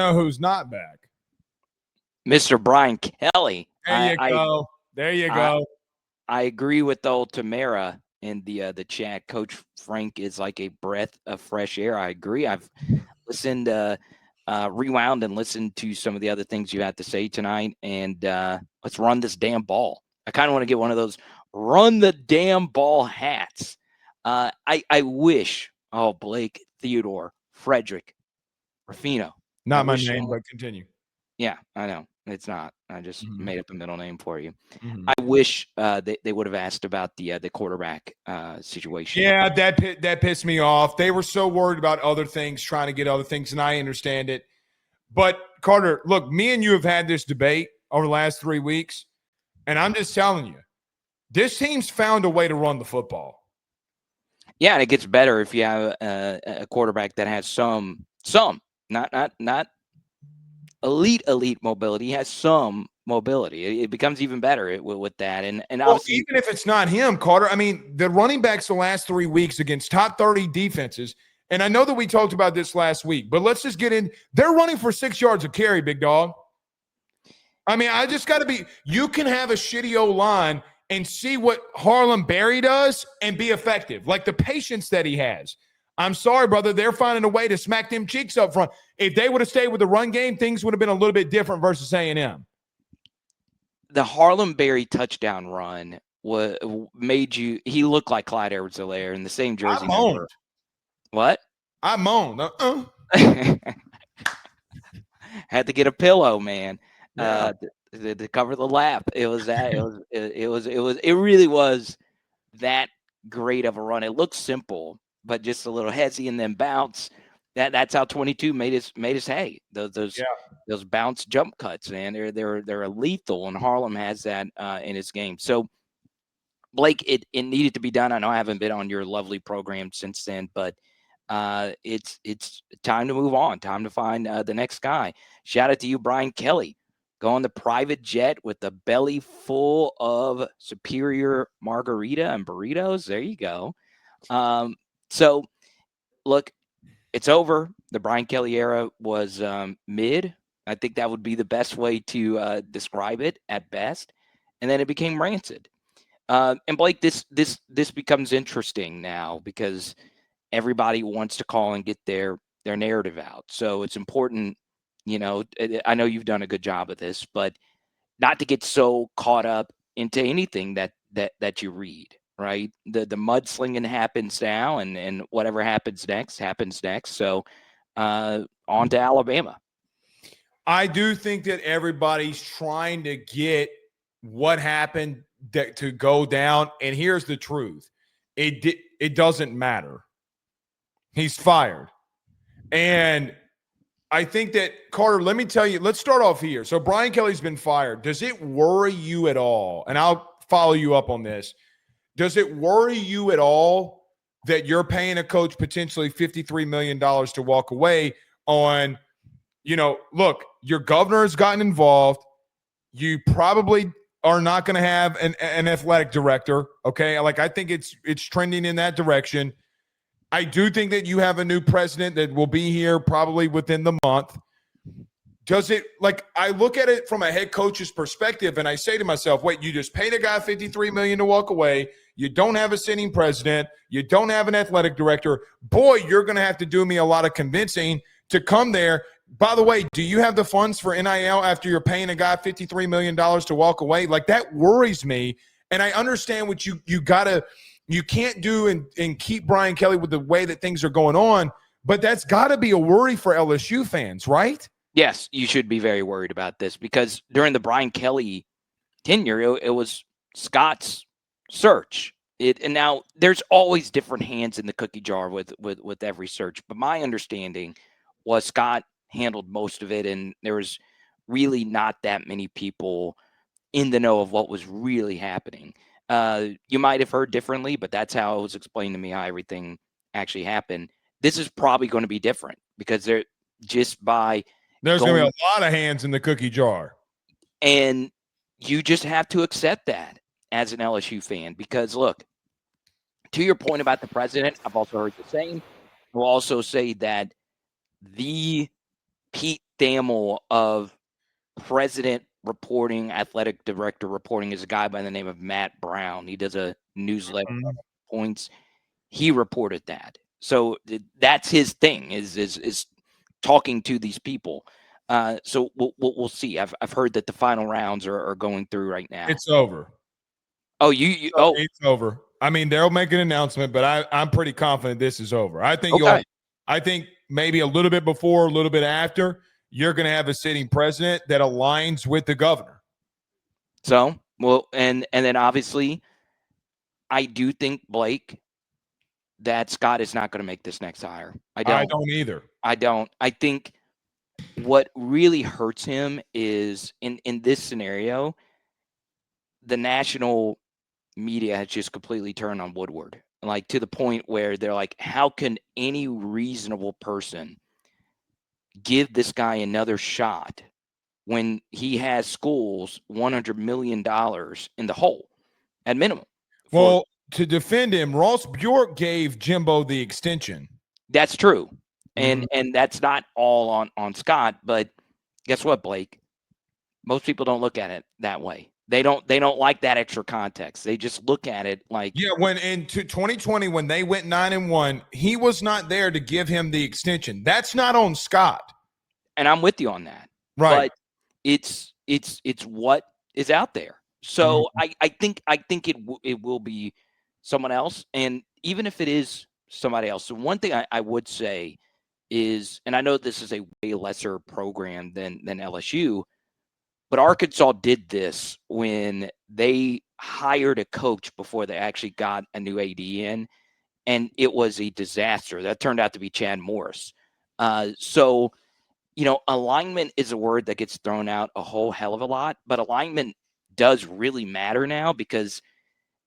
know who's not back? Mr. Brian Kelly. There you go. There you go. I agree with the old Tamara in the chat. Coach Frank is like a breath of fresh air. I agree. I've listened, rewound and listened to some of the other things you had to say tonight, and let's run this damn ball. I kind of want to get one of those run the damn ball hats. I wish, Blake, Theodore, Frederick, Ruffino. Not my name, but continue. Yeah, I know. It's not. I just made up a middle name for you. Mm-hmm. I wish they would have asked about the quarterback situation. Yeah, that pissed me off. They were so worried about other things, trying to get other things, and I understand it. But, Carter, look, me and you have had this debate over the last 3 weeks, and I'm just telling you, this team's found a way to run the football. Yeah, and it gets better if you have a quarterback that has some, not elite mobility. He has some mobility. It becomes even better with that. And obviously, even if it's not him, Carter, I mean, the running backs the last 3 weeks against top 30 defenses, and I know that we talked about this last week, but let's just get in. They're running for 6 yards of carry, big dog. I mean, I just got to be – you can have a shitty O-line and see what Harlem Berry does and be effective, like the patience that he has. I'm sorry, brother. They're finding a way to smack them cheeks up front. If they would have stayed with the run game, things would have been a little bit different versus A&M. The Harlem Berry touchdown run made you – he looked like Clyde Edwards-Helaire in the same jersey number. What? I moaned. Had to get a pillow, man. Yeah. To cover the lap. It was that. It really was that great of a run. It looked simple, but just a little hezzy and then bounce. That's how 22 made his hay. Those bounce jump cuts, man. They're lethal, and Harlem has that in his game. So, Blake, it needed to be done. I know I haven't been on your lovely program since then, but it's time to move on. Time to find the next guy. Shout out to you, Brian Kelly. Go on the private jet with the belly full of superior margarita and burritos. There you go. So, look, it's over. The Brian Kelly era was mid. I think that would be the best way to describe it at best. And then it became rancid. And Blake, this becomes interesting now because everybody wants to call and get their narrative out. So it's important. I know you've done a good job of this, but not to get so caught up into anything that you read, right? The mudslinging happens now, and whatever happens next. So on to Alabama. I do think that everybody's trying to get what happened to go down, and here's the truth. It doesn't matter. He's fired. And I think that, Carter, let me tell you, let's start off here. So Brian Kelly's been fired. Does it worry you at all? And I'll follow you up on this. Does it worry you at all that you're paying a coach potentially $53 million to walk away on, look, your governor has gotten involved. You probably are not going to have an athletic director, okay? Like, I think it's trending in that direction. I do think that you have a new president that will be here probably within the month. Does it, I look at it from a head coach's perspective, and I say to myself, wait, you just paid a guy $53 million to walk away. You don't have a sitting president. You don't have an athletic director. Boy, you're going to have to do me a lot of convincing to come there. By the way, do you have the funds for NIL after you're paying a guy $53 million to walk away? Like, that worries me. And I understand what you can't do and keep Brian Kelly with the way that things are going on, but that's got to be a worry for LSU fans, right? Yes, you should be very worried about this because during the Brian Kelly tenure, it was Scott's search. And now there's always different hands in the cookie jar with every search. But my understanding was Scott handled most of it, and there was really not that many people in the know of what was really happening. You might have heard differently, but that's how it was explained to me how everything actually happened. This is probably going to be different because there's going to be a lot of hands in the cookie jar. And you just have to accept that as an LSU fan because, look, to your point about the president, I've also heard the same. We'll also say that the Pete family of president reporting, athletic director reporting is a guy by the name of Matt Brown. He does a newsletter points. He reported that. So that's his thing is talking to these people. So we'll see. I've heard that the final rounds are going through right now. It's over. Oh, it's over. I mean, they'll make an announcement, but I'm pretty confident this is over. I think I think maybe a little bit before, a little bit after, you're going to have a sitting president that aligns with the governor. So, well, and then obviously, I do think, Blake, that Scott is not going to make this next hire. I don't either. I don't. I think what really hurts him is in this scenario, the national media has just completely turned on Woodward, like to the point where they're like, how can any reasonable person give this guy another shot when he has schools $100 million in the hole at minimum? Well, to defend him, Ross Bjork gave Jimbo the extension. That's true. And that's not all on Scott, but guess what, Blake? Most people don't look at it that way. They don't like that extra context. They just look at it like, yeah, when in 2020 when they went 9-1, he was not there to give him the extension. That's not on Scott. And I'm with you on that. Right. But it's what is out there. So I think it will be someone else. And even if it is somebody else, so one thing I would say is, and I know this is a way lesser program than LSU, but Arkansas did this when they hired a coach before they actually got a new AD in, and it was a disaster. That turned out to be Chad Morris. So, alignment is a word that gets thrown out a whole hell of a lot, but alignment does really matter now, because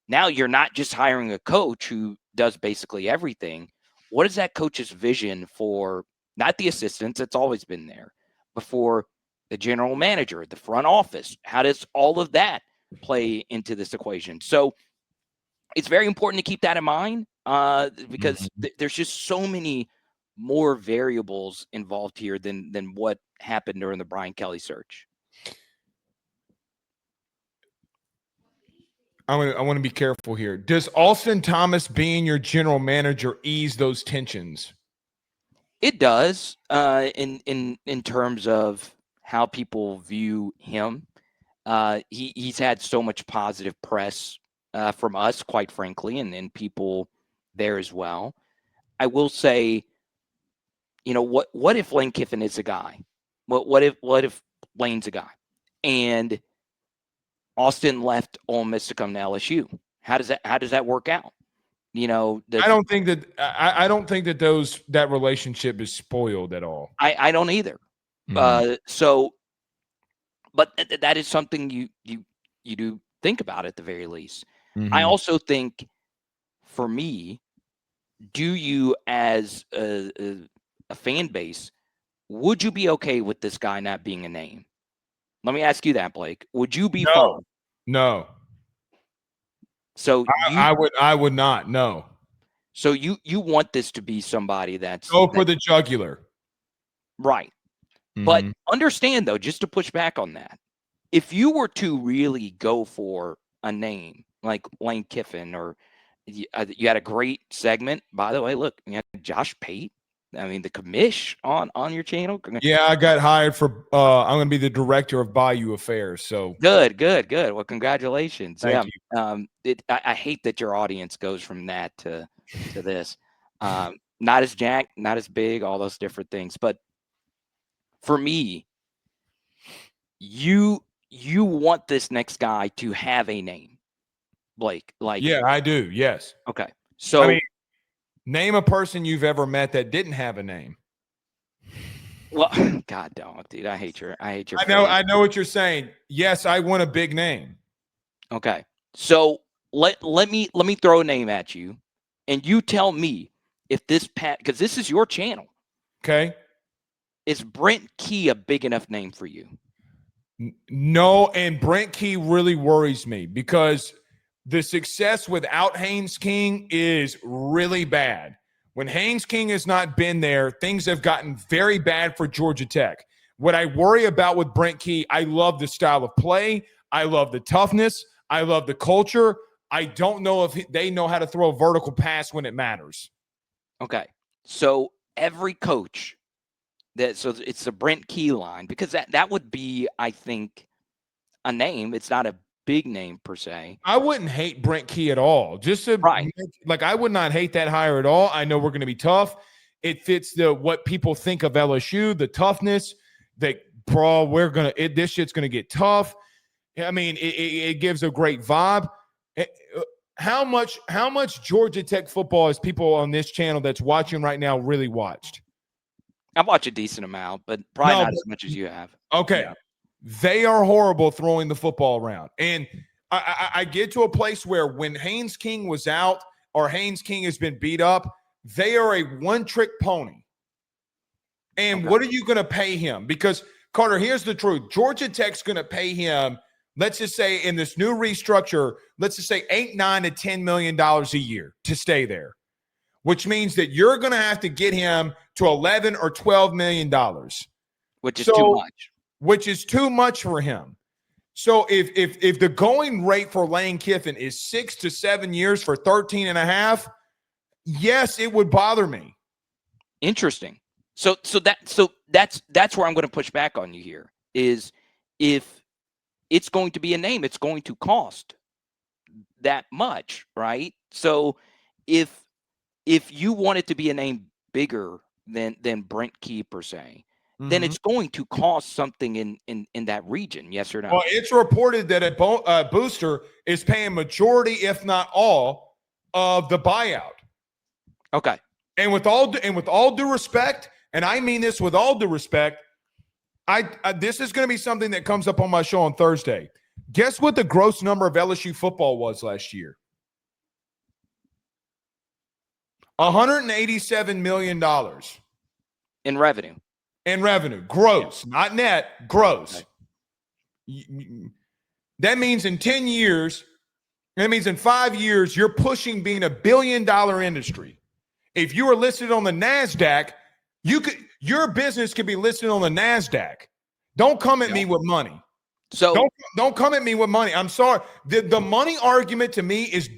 now you're not just hiring a coach who does basically everything. What is that coach's vision for not the assistants? It's always been there, but for the general manager, the front office? How does all of that play into this equation? So it's very important to keep that in mind, because there's just so many more variables involved here than what happened during the Brian Kelly search. I want to be careful here. Does Austin Thomas being your general manager ease those tensions? It does, in terms of how people view him. He's had so much positive press from us, quite frankly, and people there as well. I will say, what if Lane Kiffin is a guy? What if Lane's a guy, and Austin left Ole Miss to come to LSU? How does that work out? I don't think that that relationship is spoiled at all. I don't either. But that is something you do think about at the very least. I also think, for me, do you as a fan base, would you be okay with this guy not being a name? Let me ask you that, Blake. Would you be fine? No. So I would not. No. So you want this to be somebody that's for the jugular, right? But understand, though, just to push back on that, if you were to really go for a name like Lane Kiffin, or you had a great segment, by the way. Look, you had Josh Pate. I mean, the commish on your channel. Yeah, I got hired for. I'm going to be the director of Bayou Affairs. So good. Well, congratulations. Thank you. I hate that your audience goes from that to this. Not as jacked, not as big, all those different things. But for me, you want this next guy to have a name, Blake. Like, yeah, I do. Yes. Okay. So, name a person you've ever met that didn't have a name. Well, God, dog, dude, I hate your. I know what you're saying. Yes, I want a big name. Okay, so let me throw a name at you, and you tell me if this because this is your channel. Okay. Is Brent Key a big enough name for you? No, and Brent Key really worries me, because the success without Haynes King is really bad. When Haynes King has not been there, things have gotten very bad for Georgia Tech. What I worry about with Brent Key, I love the style of play. I love the toughness. I love the culture. I don't know if they know how to throw a vertical pass when it matters. Okay. So every coach so it's the Brent Key line, because that would be, I think, a name. It's not a big name per se. I wouldn't hate Brent Key at all. Right. I would not hate that hire at all. I know we're going to be tough. It fits what people think of LSU, the toughness. Bro, this shit's gonna get tough. I mean, it gives a great vibe. How much Georgia Tech football is people on this channel that's watching right now really watched? I've watched a decent amount, but probably not as much as you have. Okay. Yeah. They are horrible throwing the football around. And I get to a place where when Haynes King was out or Haynes King has been beat up, they are a one-trick pony. And what are you going to pay him? Because, Carter, here's the truth. Georgia Tech's going to pay him, let's just say in this new restructure, let's just say $8, $9 to $10 million a year to stay there, which means that you're going to have to get him to $11 or $12 million. Which is too much. Which is too much for him. So if the going rate for Lane Kiffin is 6 to 7 years for 13 and a half, yes, it would bother me. Interesting. So that's where I'm going to push back on you here, is if it's going to be a name, it's going to cost that much, right? So if you want it to be a name bigger than Brent Key per se, then it's going to cost something in that region, yes or no? Well, it's reported that a booster is paying majority, if not all, of the buyout. Okay. And with all due respect, and I mean this with all due respect, this is going to be something that comes up on my show on Thursday. Guess what the gross number of LSU football was last year? $187 million in revenue. In revenue, gross, not net, gross. Okay. That means in 10 years, that means in 5 years, you're pushing being $1 billion industry. If you were listed on the NASDAQ, your business could be listed on the NASDAQ. Don't come at me with money. So don't come at me with money. I'm sorry. The money argument to me is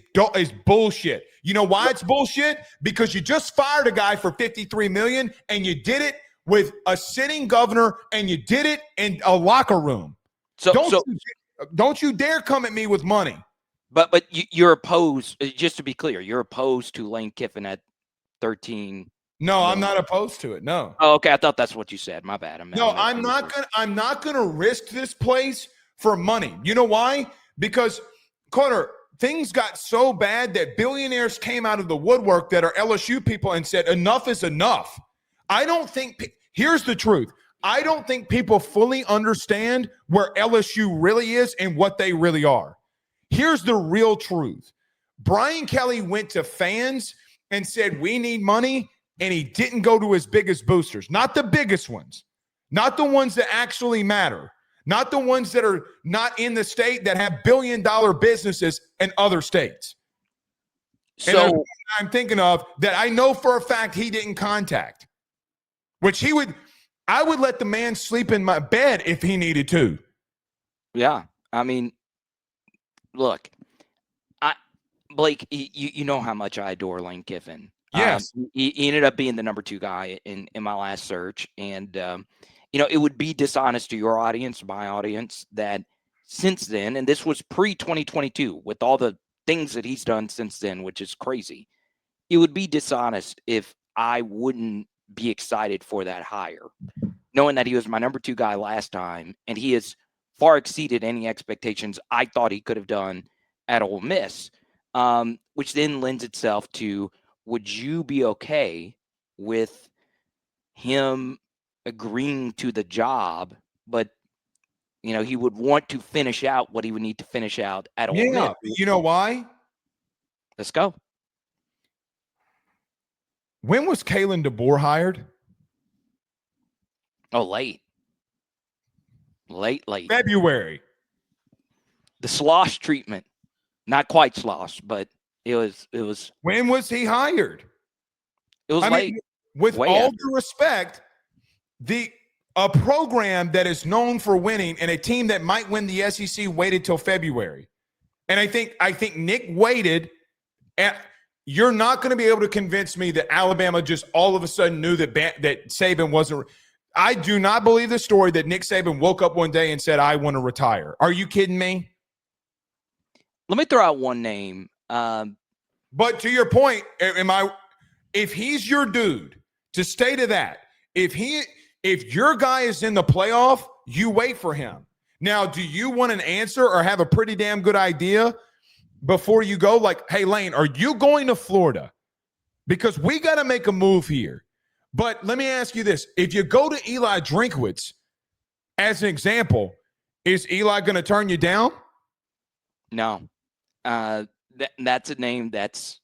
bullshit. You know why it's bullshit? Because you just fired a guy for $53 million and you did it with a sitting governor and you did it in a locker room. So don't you dare come at me with money. But you're opposed, just to be clear, you're opposed to Lane Kiffin at 13. No, I'm not opposed to it. No. Oh, okay. I thought that's what you said. My bad. I'm not gonna risk this place for money. You know why? Because, Carter, things got so bad that billionaires came out of the woodwork that are LSU people and said enough is enough. Here's the truth. I don't think people fully understand where LSU really is and what they really are. Here's the real truth. Brian Kelly went to fans and said, we need money. And he didn't go to his biggest boosters, not the biggest ones, not the ones that actually matter, not the ones that are not in the state that have billion-dollar businesses in other states. So I'm thinking of that I know for a fact he didn't contact, which I would let the man sleep in my bed if he needed to. Yeah. I mean, look, Blake, you know how much I adore Lane Kiffin. Yes. He ended up being the number 2 guy in my last search. And, it would be dishonest to your audience, my audience, that since then, and this was pre-2022 with all the things that he's done since then, which is crazy, it would be dishonest if I wouldn't be excited for that hire, knowing that he was my number 2 guy last time, and he has far exceeded any expectations I thought he could have done at Ole Miss, which then lends itself to, would you be okay with him agreeing to the job, but, he would want to finish out what he would need to finish out at Ole Miss? You know why? Let's go. When was Kalen DeBoer hired? Oh, late. February. The slosh treatment. Not quite slosh, but it was. When was he hired? It was late. With all due respect, A program that is known for winning and a team that might win the SEC waited till February. And I think Nick waited. And you're not going to be able to convince me that Alabama just all of a sudden knew that Saban wasn't. I do not believe the story that Nick Saban woke up one day and said, I want to retire. Are you kidding me? Let me throw out one name. But to your point, if he's your dude, to stay to that, if your guy is in the playoff, you wait for him. Now, do you want an answer or have a pretty damn good idea before you go? Like, hey, Lane, are you going to Florida? Because we got to make a move here. But let me ask you this. If you go to Eli Drinkwitz, as an example, is Eli going to turn you down? No. That's a name that's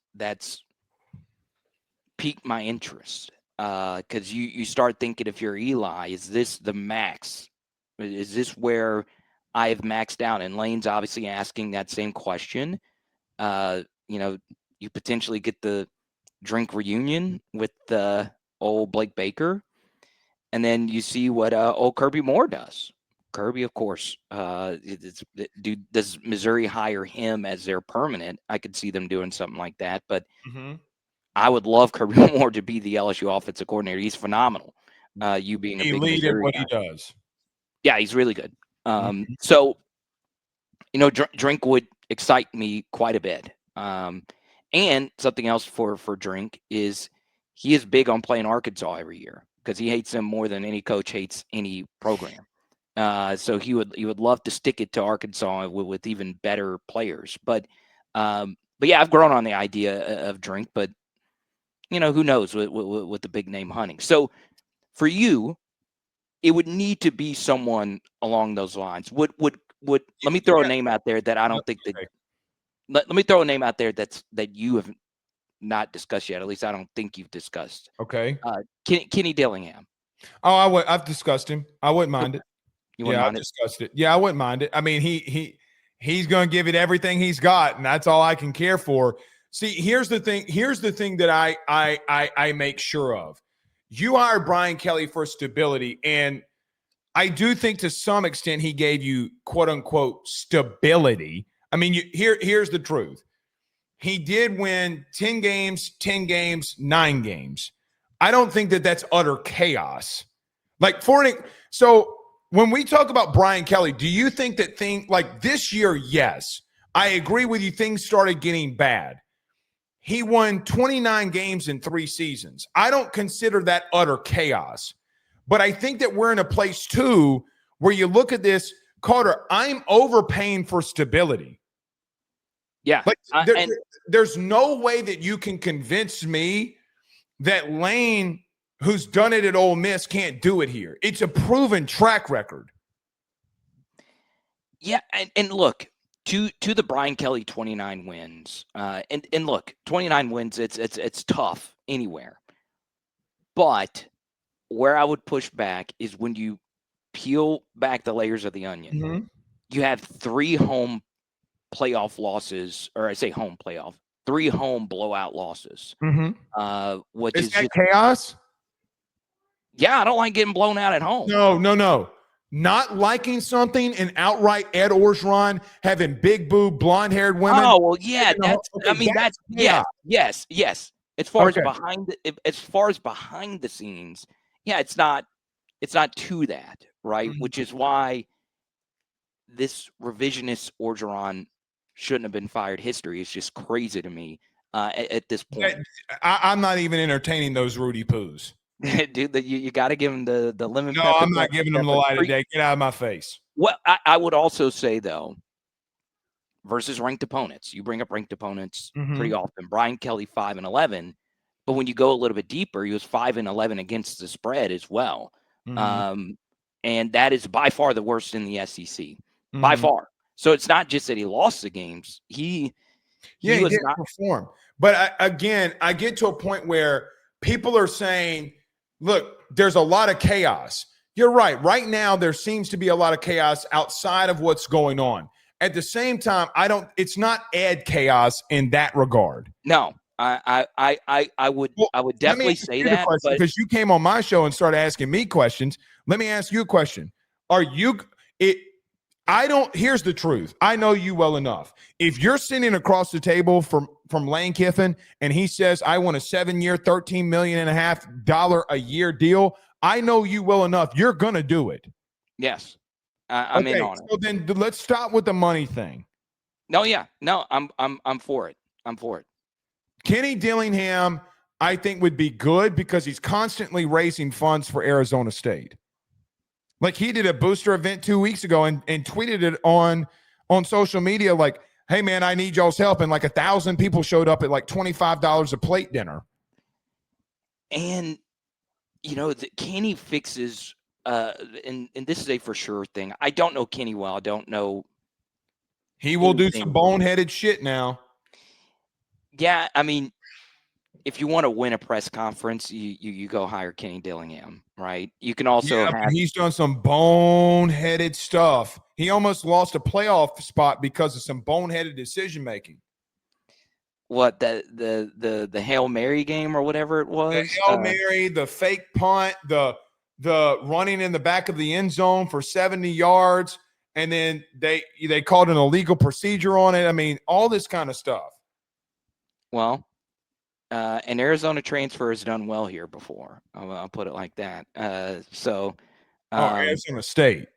piqued my interest. Because you start thinking, if you're Eli, is this the max? Is this where I have maxed out? And Lane's obviously asking that same question. You potentially get the drink reunion with old Blake Baker, and then you see what old Kirby Moore does. Kirby, of course, does Missouri hire him as their permanent? I could see them doing something like that, but I would love Kirby Moore to be the LSU offensive coordinator. He's phenomenal. You being a big elite at what guy. he does. Yeah, he's really good. So, Drink would excite me quite a bit. And something else for Drink is he is big on playing Arkansas every year because he hates them more than any coach hates any program. So he would love to stick it to Arkansas with even better players. But yeah, I've grown on the idea of Drink, but who knows with the big name hunting. So for you, it would need to be someone along those lines. Would let me throw a name out there that I don't think that. Let me throw a name out there that you have not discussed yet. At least I don't think you've discussed. Okay. Kenny Dillingham. Oh, I've discussed him. I wouldn't mind it. You wouldn't mind I've discussed it. Yeah, I wouldn't mind it. I mean, he's going to give it everything he's got, and that's all I can care for. See, here's the thing. Here's the thing that I make sure of. You hired Brian Kelly for stability, and I do think to some extent he gave you quote unquote stability. I mean, here's the truth. He did win 10 games, 9 games. I don't think that that's utter chaos. So when we talk about Brian Kelly, do you think that like this year, yes, I agree with you, things started getting bad. He won 29 games in 3 seasons. I don't consider that utter chaos. But I think that we're in a place, too, where you look at this, Carter, I'm overpaying for stability. Yeah. There's no way that you can convince me that Lane, who's done it at Ole Miss, can't do it here. It's a proven track record. Yeah, and look, to the Brian Kelly 29 wins, and look, 29 wins, it's tough anywhere. But where I would push back is when you peel back the layers of the onion, you have 3 home playoff losses, or I say home playoff, 3 home blowout losses. Which is that chaos? Yeah, I don't like getting blown out at home. No. Not liking something and outright Ed Orgeron having big boob, blonde-haired women. Oh well, yeah. Yes. As far as behind the scenes, yeah, it's not to that, right? Which is why this revisionist Orgeron shouldn't have been fired. History is just crazy to me at this point. I'm not even entertaining those Rudy Poos. Dude, you got to give him the lemon. No, I'm not giving him the light of day. Get out of my face. Well, I would also say, though, versus ranked opponents, you bring up ranked opponents pretty often. Brian Kelly 5-11, but when you go a little bit deeper, he was 5-11 against the spread as well. And that is by far the worst in the SEC, by far. So it's not just that he lost the games. He didn't perform. But I get to a point where people are saying, look, there's a lot of chaos. You're right. Right now, there seems to be a lot of chaos outside of what's going on. At the same time, it's not Ed chaos in that regard. No, I would Well, I would let me definitely ask say you the that, question, but because you came on my show and started asking me questions. Let me ask you a question. Are you it? I don't. Here's the truth. I know you well enough. If you're sitting across the table from Lane Kiffin and he says, "I want a 7-year, $13.5 million a year deal," I know you well enough. You're gonna do it. yes, I'm in Okay. on it. So then let's stop with the money thing. No, yeah, no, I'm for it. I'm for it. Kenny Dillingham, I think, would be good because he's constantly raising funds for Arizona State. Like he did a booster event 2 weeks ago and tweeted it on social media like, "Hey man, I need y'all's help." And like 1,000 people showed up at like $25 a plate dinner. And Kenny fixes and this is a for sure thing. I don't know Kenny well. I don't know. He will do some anything. boneheaded shit now. Yeah, I mean, if you want to win a press conference, you go hire Kenny Dillingham, right? You can also Yeah, but have he's done some boneheaded stuff. He almost lost a playoff spot because of some boneheaded decision making. what the Hail Mary game or whatever it The was. Hail Mary, the fake punt, the running in the back of the end zone for 70 yards, and then they called an illegal procedure on it. I mean, all this kind of stuff. Well, an Arizona transfer has done well here before. I'll put it like that. Arizona State.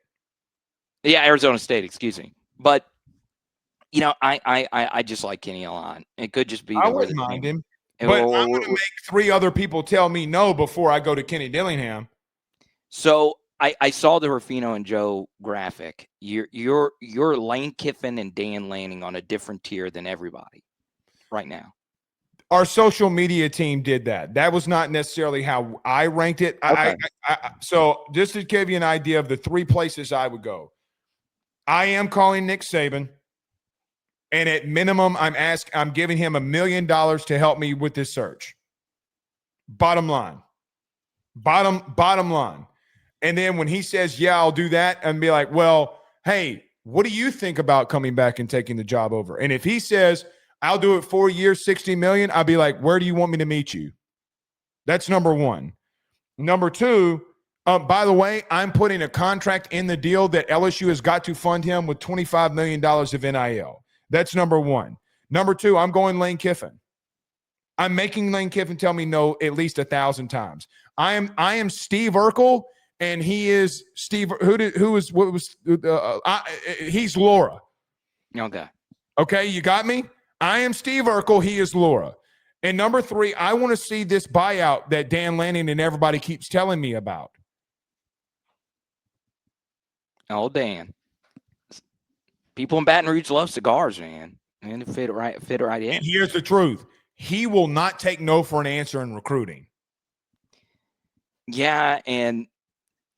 Yeah, Arizona State, excuse me. But I just like Kenny a lot. It could just be I that we're wouldn't the mind same. him, but I'm going to make 3 other people tell me no before I go to Kenny Dillingham. So I saw the Ruffino and Joe graphic. You're Lane Kiffin and Dan Lanning on a different tier than everybody right now. Our social media team did that. That was not necessarily how I ranked it. Okay. So just to give you an idea of the 3 places I would go, I am calling Nick Saban, and at minimum, I'm giving him $1 million to help me with this search. Bottom line. Bottom line. And then when he says, "Yeah, I'll do that," and be like, "Well, hey, what do you think about coming back and taking the job over?" And if he says, "I'll do it 4 years, $60 million," I'll be like, "Where do you want me to meet you?" That's number 1. Number 2, by the way, I'm putting a contract in the deal that LSU has got to fund him with $25 million of NIL. That's number 1. Number 2, I'm going Lane Kiffin. I'm making Lane Kiffin tell me no at least 1,000 times. I am Steve Urkel, and he is Steve. He's Laura. Okay. Okay, you got me? I am Steve Urkel. He is Laura. And number 3, I want to see this buyout that Dan Lanning and everybody keeps telling me about. Oh, Dan. People in Baton Rouge love cigars, man. And it fit right in. And here's the truth. He will not take no for an answer in recruiting. Yeah, and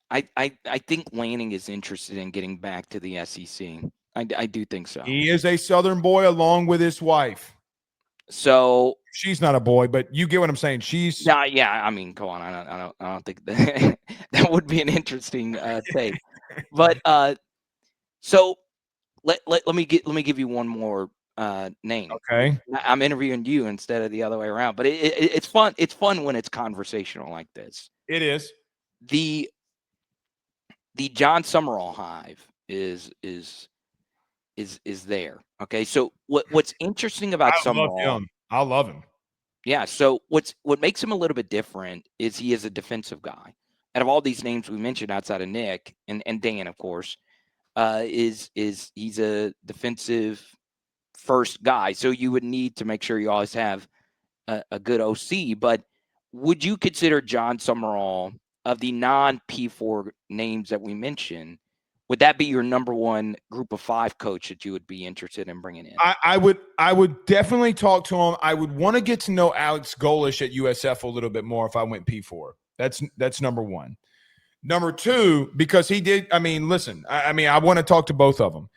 I think Lanning is interested in getting back to the SEC. I do think so. He is a Southern boy along with his wife. So she's not a boy, but you get what I'm saying. She's yeah. I mean, come on. I don't think that that would be an interesting take. But so let me give you one more name. Okay. I'm interviewing you instead of the other way around. But it's fun. It's fun when it's conversational like this. It is. The Jon Sumrall hive is there. Okay. So what's interesting about Sumrall? I love him. Yeah. So what makes him a little bit different is he is a defensive guy. Out of all these names we mentioned outside of Nick and Dan, of course, is he's a defensive first guy. So you would need to make sure you always have a good OC. But would you consider Jon Sumrall, of the non-P4 names that we mentioned, would that be your number 1 group of 5 coach that you would be interested in bringing in? I would definitely talk to him. I would want to get to know Alex Golish at USF a little bit more if I went P4. That's number 1. Number 2, because he did. I mean, listen. I want to talk to both of them.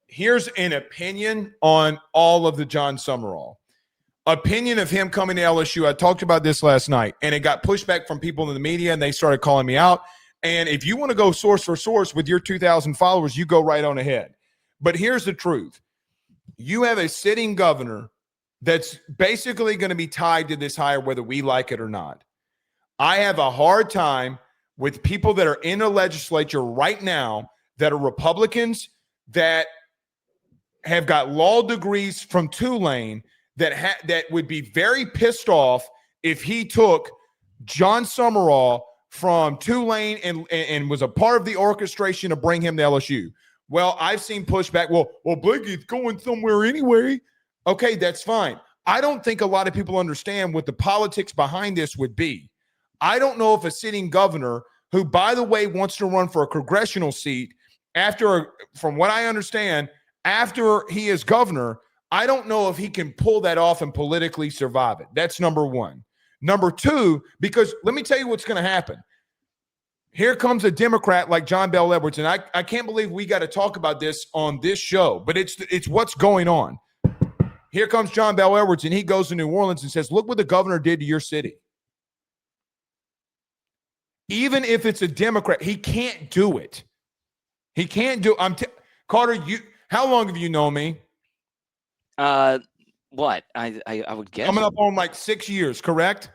Here's an opinion on all of the Jon Sumrall. Opinion of him coming to LSU. I talked about this last night, and it got pushback from people in the media, and they started calling me out. And if you want to go source for source with your 2,000 followers, you go right on ahead. But here's the truth. You have a sitting governor that's basically going to be tied to this hire, whether we like it or not. I have a hard time with people that are in the legislature right now that are Republicans that have got law degrees from Tulane that would be very pissed off if he took Jon Sumrall from Tulane and was a part of the orchestration to bring him to LSU. Well, I've seen pushback. Well, Blake's going somewhere anyway. Okay, that's fine. I don't think a lot of people understand what the politics behind this would be. I don't know if a sitting governor, who, by the way, wants to run for a congressional seat from what I understand, after he is governor, I don't know if he can pull that off and politically survive it. That's number one. Number two, because let me tell you what's going to happen. Here comes a Democrat like John Bel Edwards, and I can't believe we got to talk about this on this show, but it's what's going on. Here comes John Bel Edwards, and he goes to New Orleans and says, look what the governor did to your city. Even if it's a Democrat, he can't do it. He can't do Carter, how long have you known me? What? I would guess. Coming up on like 6 years, correct?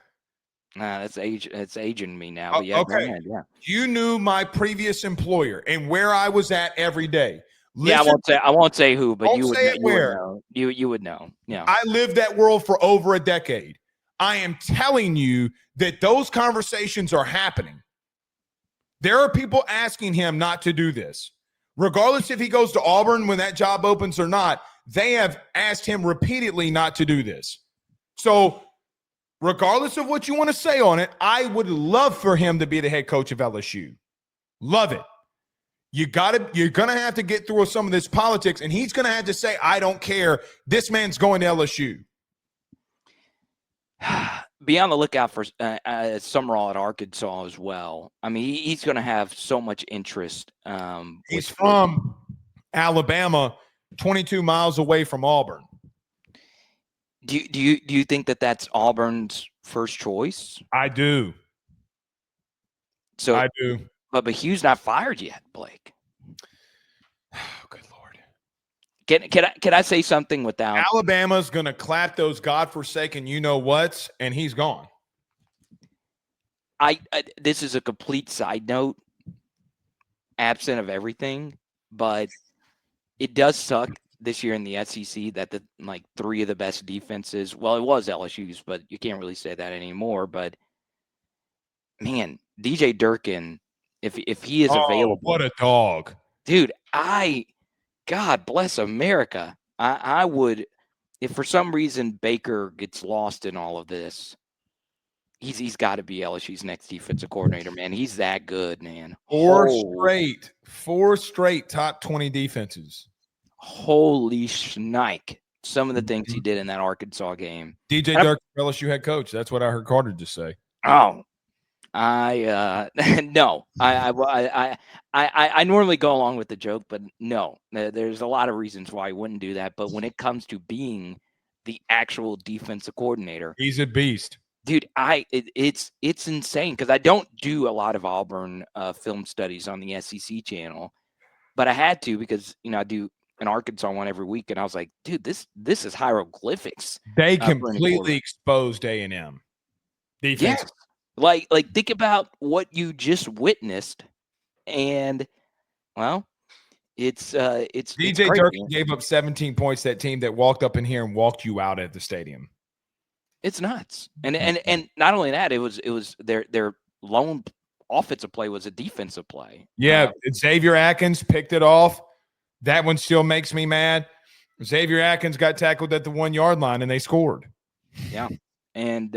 That's aging me now. But yeah, okay. Yeah. You knew my previous employer and where I was at every day. Listen, yeah, I won't say who, but you would say know. You would know. Yeah. I lived that world for over a decade. I am telling you that those conversations are happening. There are people asking him not to do this. Regardless if he goes to Auburn when that job opens or not, they have asked him repeatedly not to do this. So regardless of what you want to say on it, I would love for him to be the head coach of LSU. Love it. You're going to have to get through some of this politics, and he's going to have to say, I don't care. This man's going to LSU. Be on the lookout for Sumrall at Arkansas as well. I mean, he's going to have so much interest. He's from Alabama, 22 miles away from Auburn. Do you think that that's Auburn's first choice? I do. So I do. But Hugh's not fired yet, Blake. Oh, good Lord. Can I say something without Alabama's going to clap those godforsaken you-know-whats, and he's gone. This is a complete side note, absent of everything, but it does suck this year in the SEC that three of the best defenses, well, it was LSU's, but you can't really say that anymore. But man, DJ Durkin, if he is available, what a dog, dude! God bless America. I would, if for some reason Baker gets lost in all of this, he's got to be LSU's next defensive coordinator, man. He's that good, man. Four straight top 20 defenses. Holy snike. Some of the things he did in that Arkansas game. DJ Durkin, LSU head coach. That's what I heard Carter just say. Oh, no. I normally go along with the joke, but no. There's a lot of reasons why I wouldn't do that. But when it comes to being the actual defensive coordinator, he's a beast. Dude, it's insane because I don't do a lot of Auburn film studies on the SEC channel, but I had to because I do an Arkansas one every week, and I was like, dude, this is hieroglyphics. They completely exposed A&M defense. Yes. Like think about what you just witnessed, and well, it's DJ Durkin gave up 17 points to that team that walked up in here and walked you out at the stadium. It's nuts. And not only that, it was their lone offensive play was a defensive play. Yeah, Xavier Atkins picked it off. That one still makes me mad. Xavier Atkins got tackled at the 1 yard line and they scored. Yeah. And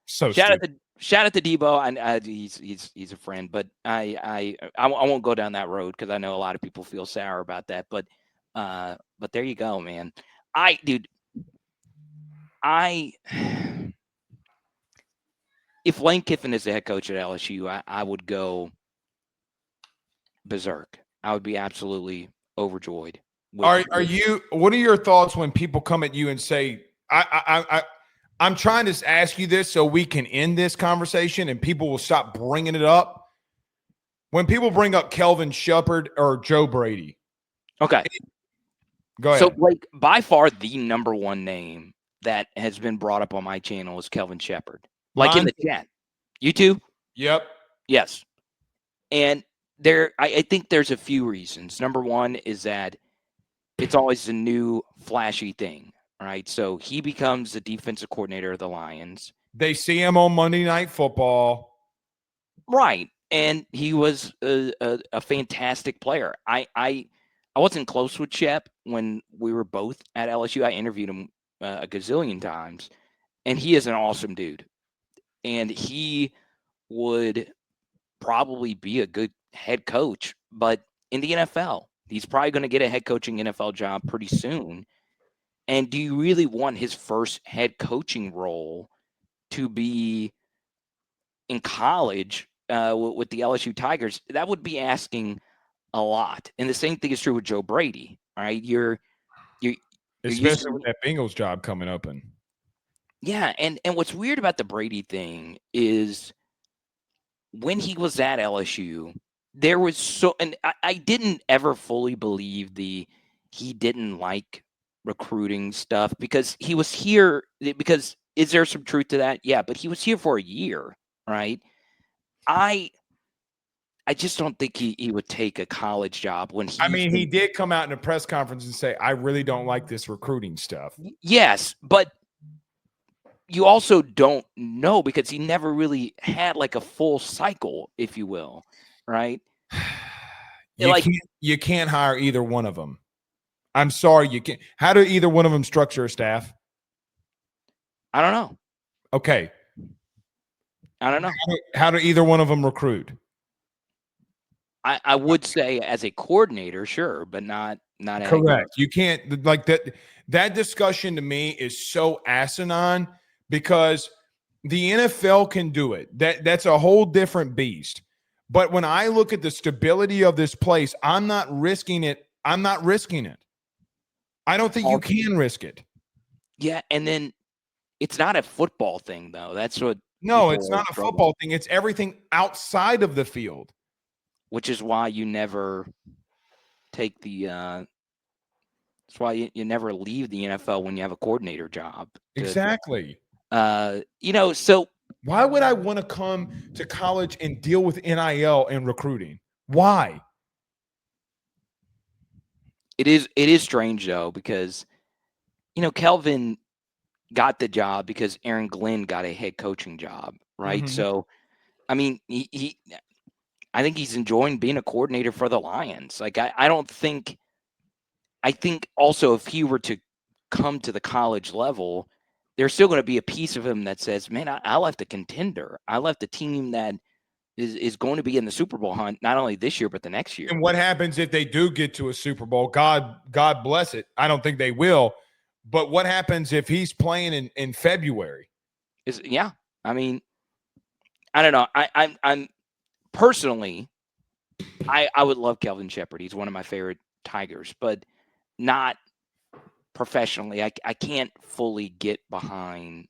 so shout out to Debo. He's a friend, but I won't go down that road because I know a lot of people feel sour about that. But there you go, man. If Lane Kiffin is the head coach at LSU, I would go berserk. I would be absolutely overjoyed. What are your thoughts when people come at you and say, I'm trying to ask you this so we can end this conversation and people will stop bringing it up. When people bring up Kelvin Shepard or Joe Brady. Okay. Go ahead. So, by far the number one name that has been brought up on my channel is Kelvin Shepherd. Like in Mine- the chat. You too? Yep. Yes. And I think there's a few reasons. Number one is that it's always a new flashy thing, right? So he becomes the defensive coordinator of the Lions. They see him on Monday Night Football. Right. And he was a fantastic player. I wasn't close with Shep when we were both at LSU. I interviewed him a gazillion times, and he is an awesome dude. And he would probably be a good head coach, but in the NFL, he's probably going to get a head coaching NFL job pretty soon. And do you really want his first head coaching role to be in college with the LSU Tigers? That would be asking a lot. And the same thing is true with Joe Brady. All right, you're Especially with that Bengals job coming open. Yeah, and what's weird about the Brady thing is when he was at LSU, there was and I didn't ever fully believe he didn't like recruiting stuff because he was here because is there some truth to that? Yeah, but he was here for a year, right? I just don't think he would take a college job when he did come out in a press conference and say, I really don't like this recruiting stuff. Yes, but you also don't know because he never really had like a full cycle, if you will, right? You can't hire either one of them. I'm sorry, you can't. How do either one of them structure a staff? I don't know. Okay. I don't know. How do either one of them recruit? I would say as a coordinator, sure, but not correct. You can't like that. That discussion to me is so asinine because the NFL can do it. That's a whole different beast. But when I look at the stability of this place, I'm not risking it. I don't think you can risk it. Yeah, and then it's not a football thing, though. That's what. No, it's not a football thing. It's everything outside of the field. Which is why you never take the. That's why you never leave the NFL when you have a coordinator job. Exactly. So why would I want to come to college and deal with NIL and recruiting? Why? It is strange though because Kelvin got the job because Aaron Glenn got a head coaching job, right? Mm-hmm. So, I mean, I think he's enjoying being a coordinator for the Lions. Like, I think also if he were to come to the college level, there's still going to be a piece of him that says, man, I left a contender. I left a team that is going to be in the Super Bowl hunt, not only this year, but the next year. And what happens if they do get to a Super Bowl? God bless it. I don't think they will. But what happens if he's playing in February? I mean, I don't know. I'm personally, I would love Kelvin Shepherd. He's one of my favorite Tigers, but not professionally. I can't fully get behind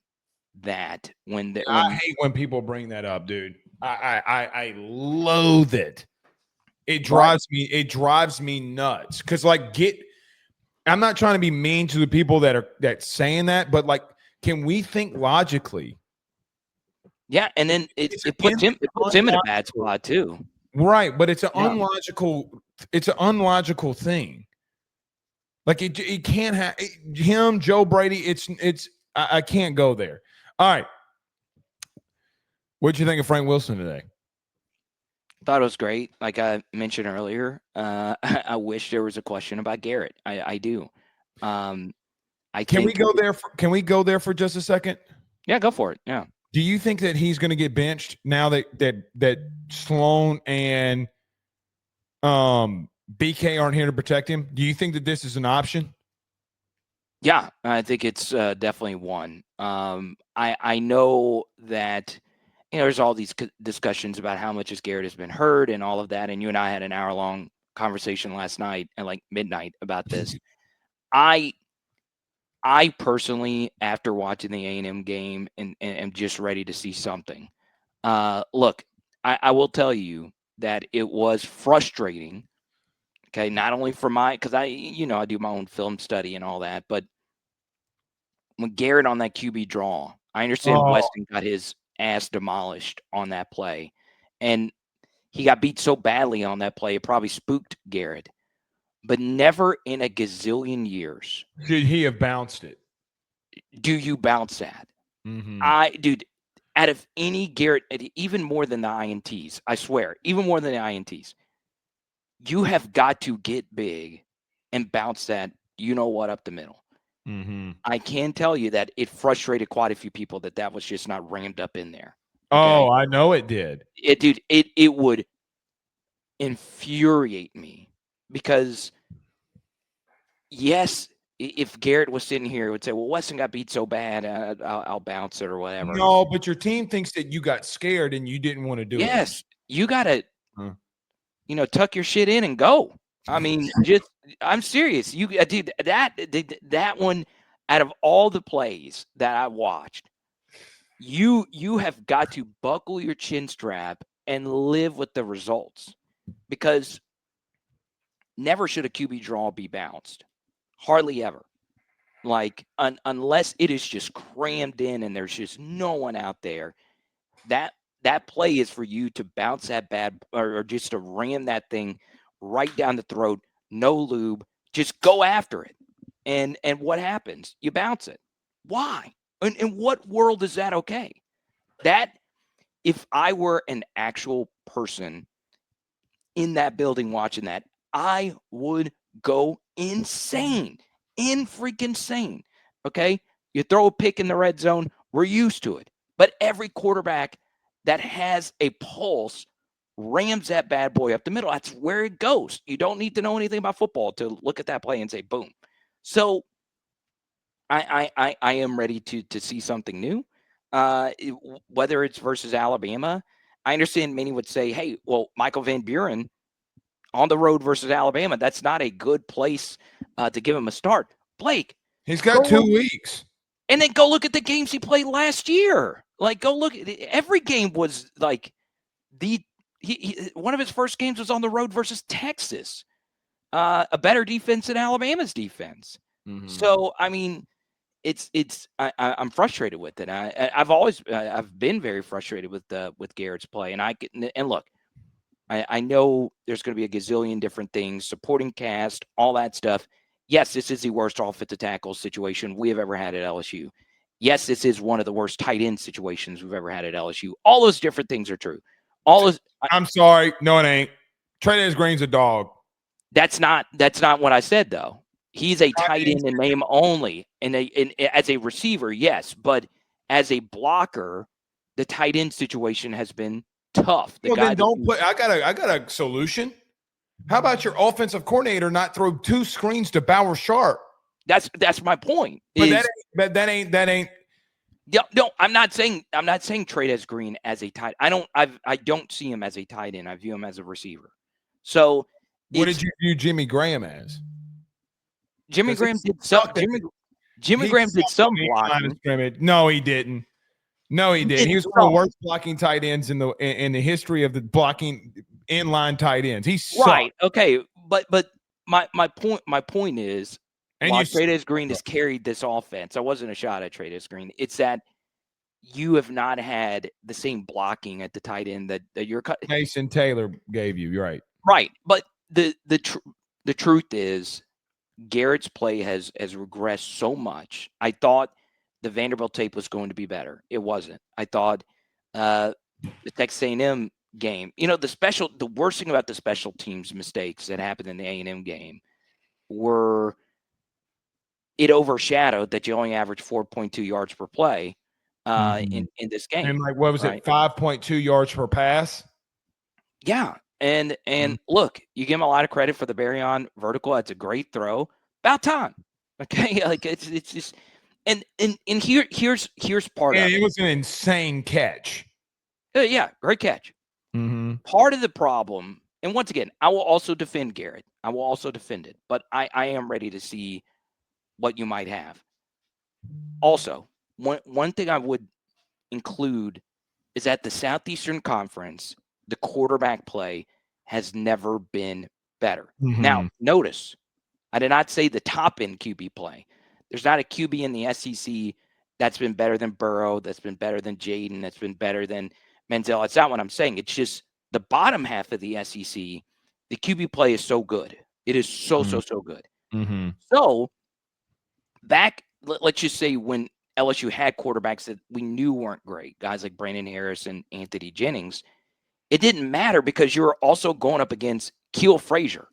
that I hate when people bring that up, dude. I loathe it. It drives me nuts. Cause I'm not trying to be mean to the people that's saying that, but like, can we think logically? Yeah, and then it puts him in a bad spot too. Right, but it's an unlogical thing. Like it can't have him, Joe Brady. I can't go there. All right. What'd you think of Frank Wilson today? Thought it was great. Like I mentioned earlier, I wish there was a question about Garrett. I do. Can we go there for just a second? Yeah, go for it. Yeah. Do you think that he's going to get benched now that Sloan and BK aren't here to protect him? Do you think that this is an option? Yeah, I think it's definitely one. I know that there's all these discussions about how much Garrett has been hurt and all of that, and you and I had an hour-long conversation last night at like midnight about this. I personally, after watching the A&M game, and am just ready to see something. Look, I will tell you that it was frustrating. Okay, not only for because I do my own film study and all that, but when Garrett on that QB draw, I understand Weston got his ass demolished on that play, and he got beat so badly on that play, it probably spooked Garrett. But never in a gazillion years should he have bounced it. Do you bounce that? Mm-hmm. Dude, out of any Garrett, even more than the INTs, I swear, even more than the INTs, you have got to get big and bounce that, up the middle. Mm-hmm. I can tell you that it frustrated quite a few people that was just not rammed up in there. Okay? Oh, I know it did. It would infuriate me because, yes, if Garrett was sitting here, he would say, well, Weston got beat so bad, I'll bounce it or whatever. No, but your team thinks that you got scared and you didn't want to do it. Yes, you got to, tuck your shit in and go. I mean, I'm serious. Dude, that one, out of all the plays that I watched, you have got to buckle your chin strap and live with the results, because never should a QB draw be bounced. Hardly ever. Like, unless it is just crammed in and there's just no one out there, that play is for you to bounce that bad, or just to ram that thing right down the throat, no lube, just go after it. And what happens? You bounce it. Why? In what world is that okay? That, if I were an actual person in that building watching that, I would go insane. Freaking insane. Okay? You throw a pick in the red zone, we're used to it. But every quarterback that has a pulse rams that bad boy up the middle. That's where it goes. You don't need to know anything about football to look at that play and say, boom. So I am ready to see something new. Whether it's versus Alabama, I understand many would say, hey, well, Michael Van Buren on the road versus Alabama, that's not a good place to give him a start. Blake, he's got 2 weeks. And then go look at the games he played last year. Like, go look. Every game was like one of his first games was on the road versus Texas, a better defense than Alabama's defense. Mm-hmm. So, I mean, I'm frustrated with it. I've been very frustrated with Garrett's play, and look, I know there's going to be a gazillion different things, supporting cast, all that stuff. Yes, this is the worst offensive tackle situation we have ever had at LSU. Yes, this is one of the worst tight end situations we've ever had at LSU. All those different things are true. I'm sorry. No, it ain't. Trey Green's a dog. That's not what I said, though. He's a tight end in name only. And as a receiver, yes. But as a blocker, the tight end situation has been tough. Well, then don't put. I got a solution. How about your offensive coordinator not throw 2 screens to Bauer Sharp? That's my point. But that ain't. Yeah, no, I'm not saying Trey Green as a tight. I don't see him as a tight end. I view him as a receiver. So what did you view Jimmy Graham as? Jimmy Graham did some. Jimmy Graham did some blocking. No, he didn't. No, he didn't. He was one of the worst blocking tight ends in the history of the blocking inline tight ends. He sucked. Right. Okay. But my point is, while Trey Green has carried this offense, I wasn't a shot at Trey Green. It's that you have not had the same blocking at the tight end that you're Mason Taylor gave you. You're right. Right. But the truth is, Garrett's play has regressed so much. I thought the Vanderbilt tape was going to be better. It wasn't. I thought the Texas A&M game, the worst thing about the special teams mistakes that happened in the A&M game were it overshadowed that you only averaged 4.2 yards per play in this game. And like, what was it, 5.2 yards per pass? Yeah. And look, you give him a lot of credit for the Barryon vertical. That's a great throw. About time. Okay. Like, it's just, and here's part of it. It was an insane catch. Yeah. Great catch. Mm-hmm. Part of the problem, and once again, I will also defend Garrett. I will also defend it, but I am ready to see what you might have. Also, one thing I would include is that the Southeastern Conference, the quarterback play has never been better. Mm-hmm. Now, notice, I did not say the top end QB play. There's not a QB in the SEC that's been better than Burrow, that's been better than Jaden, that's been better than Menzel. It's not what I'm saying. It's just the bottom half of the SEC, the QB play is so good. It is so good. Mm-hmm. So back, let's just say when LSU had quarterbacks that we knew weren't great, guys like Brandon Harris and Anthony Jennings, it didn't matter because you were also going up against Keel Frazier.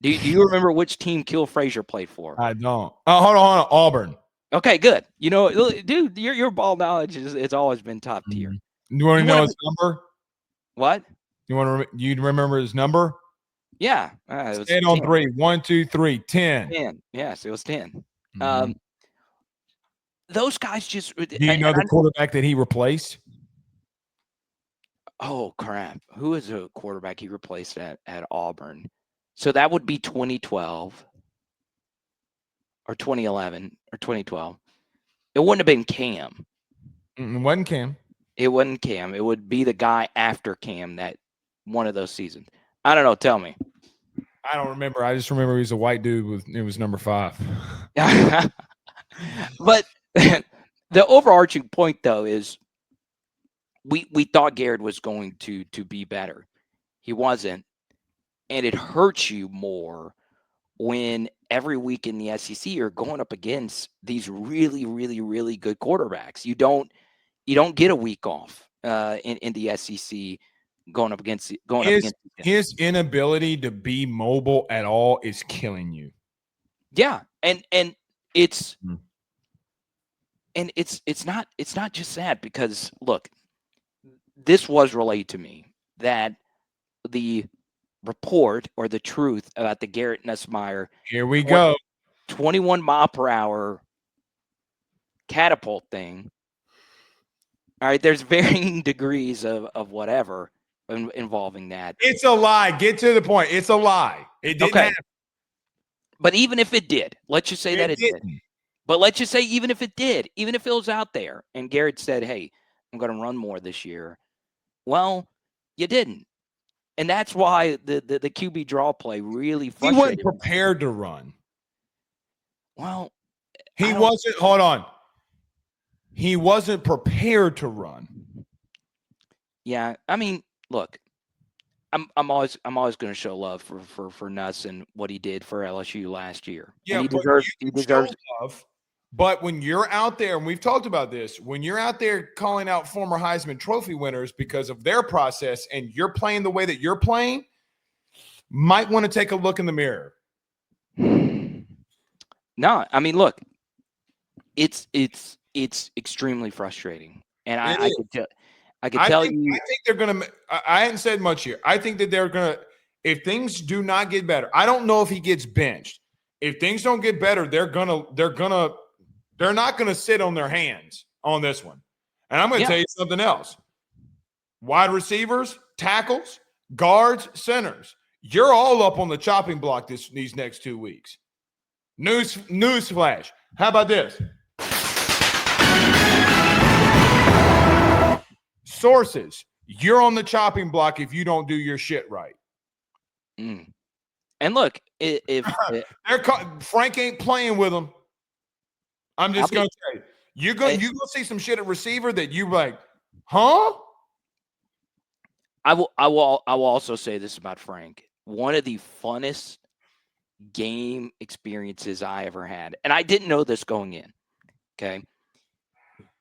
Do you remember which team Keel Frazier played for? I don't. Oh, hold on. Auburn. Okay, good. Dude, your ball knowledge it's always been top tier. You want to know his number? What? You remember his number? Yeah. It was 10 on 3. 1, 2, 3, 10. 10. Yes, it was 10. Those guys just. Do you know the quarterback that he replaced? Oh, crap. Who is a quarterback he replaced at Auburn? So that would be 2012 or 2011 or 2012. It wouldn't have been Cam. It wasn't Cam. It wasn't Cam. It would be the guy after Cam that one of those seasons. I don't know. Tell me. I don't remember. I just remember he was a white dude it was number 5. But the overarching point, though, is we thought Garrett was going to be better. He wasn't. And it hurts you more when every week in the SEC you're going up against these really, really, really good quarterbacks. You don't get a week off in the SEC going up against his inability to be mobile at all is killing you. Yeah, and it's it's not just that, because look, this was relayed to me that the report or the truth about the Garrett Nussmeier, here we go, 21 mile per hour catapult thing. All right, there's varying degrees of whatever involving that. It's a lie. Get to the point. It's a lie. It didn't happen. But even if it did, let's just say that it did. But let's just say even if it did, even if it was out there and Garrett said, hey, I'm going to run more this year. Well, you didn't. And that's why the QB draw play really frustrated. He wasn't prepared to run. Well, he wasn't. Hold on. He wasn't prepared to run. Yeah, I mean, look, I'm always going to show love for Nuss and what he did for LSU last year. Yeah, he deserves love. But when you're out there, and we've talked about this, when you're out there calling out former Heisman Trophy winners because of their process, and you're playing the way that you're playing, might want to take a look in the mirror. No, I mean, look, it's extremely frustrating, and I could tell you. I think they're gonna. I hadn't said much here. I think that they're gonna. If things do not get better, I don't know if he gets benched. If things don't get better, they're not gonna sit on their hands on this one. And I'm gonna tell you something else. Wide receivers, tackles, guards, centers. You're all up on the chopping block these next 2 weeks. News flash. How about this? Sources, you're on the chopping block if you don't do your shit right. And look, if Frank ain't playing with them, I'm just going to tell you, you're going to see some shit at receiver that you like, huh? I will also say this about Frank. One of the funnest game experiences I ever had, and I didn't know this going in, okay,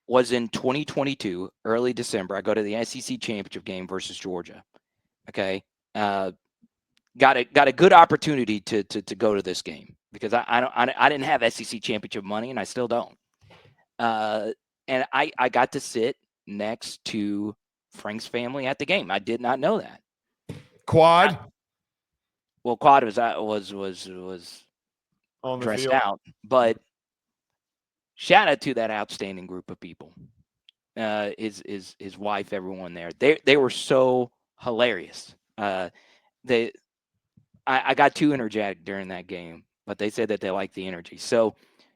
was in 2022, early December. I go to the SEC championship game versus Georgia. Okay. Got a good opportunity to go to this game because I didn't have SEC championship money, and I still don't. And I got to sit next to Frank's family at the game. I did not know that. Quad? Quad was on the dressed field. out, but shout out to that outstanding group of people. His wife, everyone there. They were so hilarious. I got too energetic during that game, but they said that they liked the energy. So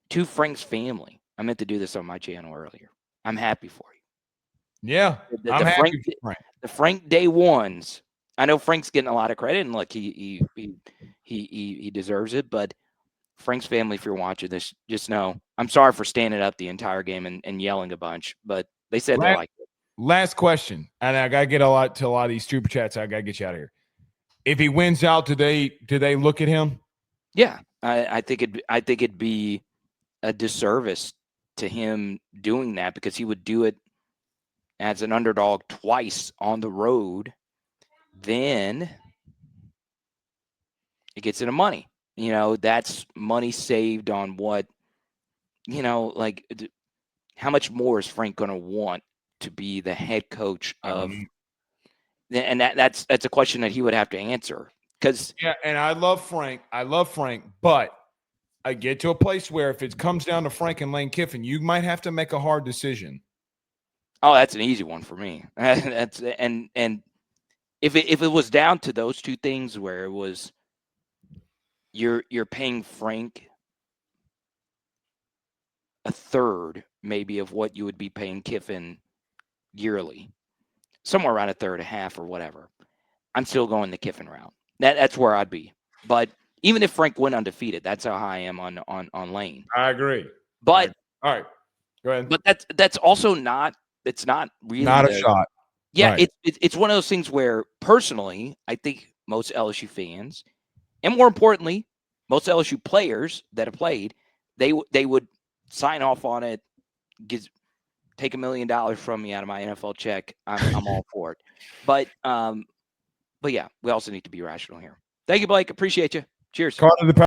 to Frank's family, I meant to do this on my channel earlier. I'm happy for you. Yeah, I'm happy for Frank. The Frank day ones. I know Frank's getting a lot of credit, and look, he deserves it. But Frank's family, if you're watching this, just know I'm sorry for standing up the entire game and yelling a bunch, but they said they liked it. Last question, and I gotta get a lot of these super chats. I gotta get you out of here. If he wins out, do they look at him? Yeah, I think it'd be a disservice to him doing that, because he would do it as an underdog twice on the road. Then it gets into money. That's money saved on what, like, how much more is Frank going to want to be the head coach of? And that's a question that he would have to answer. Because and I love Frank, but I get to a place where if it comes down to Frank and Lane Kiffin, you might have to make a hard decision. Oh, that's an easy one for me. And if it was down to those two things, where it was you're paying Frank a third maybe of what you would be paying Kiffin yearly, somewhere around a third, a half, or whatever, I'm still going the Kiffin route. That's where I'd be. But even if Frank went undefeated, that's how high I am on Lane. I agree. But all right, go ahead. But that's also not. It's not really not a shot. Yeah, right. It's one of those things where personally, I think most LSU fans, and more importantly, most LSU players that have played, they would sign off on it. Take $1 million from me out of my NFL check. I'm all for it. But yeah, we also need to be rational here. Thank you, Blake. Appreciate you. Cheers. Carter the